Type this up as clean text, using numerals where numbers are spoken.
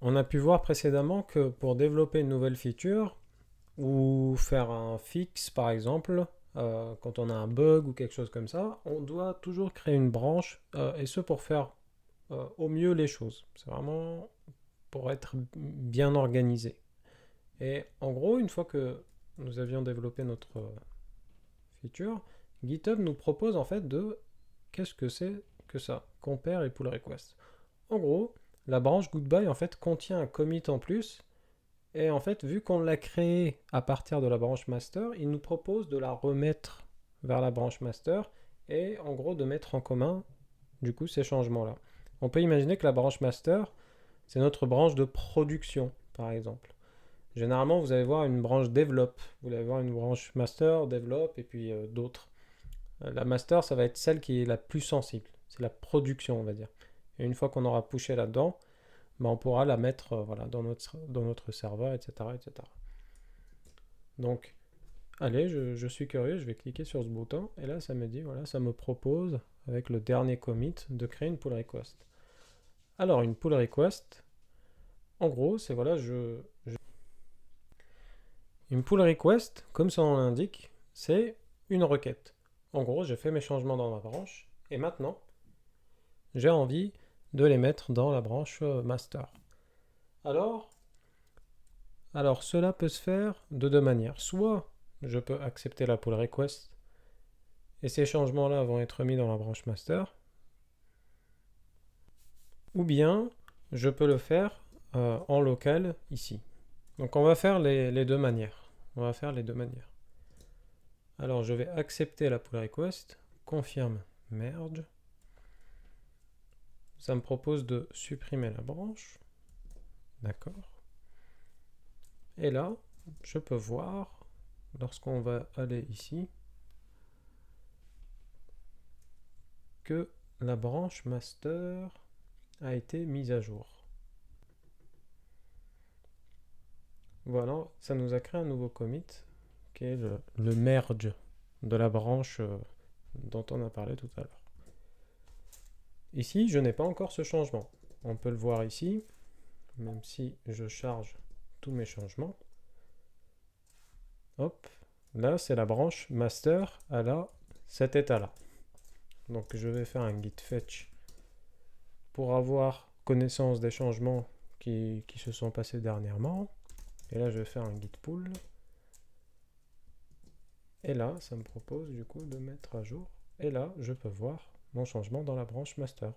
On a pu voir précédemment que pour développer une nouvelle feature ou faire un fixe par exemple, quand on a un bug ou quelque chose comme ça, on doit toujours créer une branche et ce pour faire au mieux les choses. C'est vraiment pour être bien organisé. Et en gros, une fois que nous avions développé notre feature, GitHub nous propose en fait de qu'est-ce que c'est que ça, compare et pull request. En gros, la branche goodbye en fait contient un commit en plus et en fait vu qu'on l'a créé à partir de la branche master, il nous propose de la remettre vers la branche master et en gros de mettre en commun du coup ces changements là. On peut imaginer que la branche master c'est notre branche de production par exemple. Généralement, vous allez voir une branche develop, vous allez voir une branche master, develop et puis d'autres. La master, ça va être celle qui est la plus sensible. C'est la production, on va dire. Et une fois qu'on aura pushé là-dedans, ben, on pourra la mettre voilà, dans notre serveur, etc., etc. Donc, allez, je suis curieux, je vais cliquer sur ce bouton. Et là, ça me dit, voilà, ça me propose, avec le dernier commit, de créer une pull request. Alors, une pull request, en gros, c'est voilà, une pull request, comme son nom l'indique, c'est une requête. En gros, j'ai fait mes changements dans ma branche et maintenant, j'ai envie de les mettre dans la branche master. Alors, cela peut se faire de deux manières. Soit je peux accepter la pull request et ces changements-là vont être mis dans la branche master, ou bien je peux le faire en local ici. Donc on va faire les deux manières. On va faire les deux manières. Alors je vais accepter la pull request, confirme merge. Ça me propose de supprimer la branche. D'accord. Et là, je peux voir, lorsqu'on va aller ici, que la branche master a été mise à jour. Voilà, ça nous a créé un nouveau commit, qui est le merge de la branche dont on a parlé tout à l'heure. Ici, je n'ai pas encore ce changement. On peut le voir ici, même si je charge tous mes changements. Hop, là c'est la branche master, elle a cet état-là. Donc je vais faire un git fetch pour avoir connaissance des changements qui se sont passés dernièrement. Et là je vais faire un git pull. Et là ça me propose du coup de mettre à jour. Et là je peux voir mon changement dans la branche master.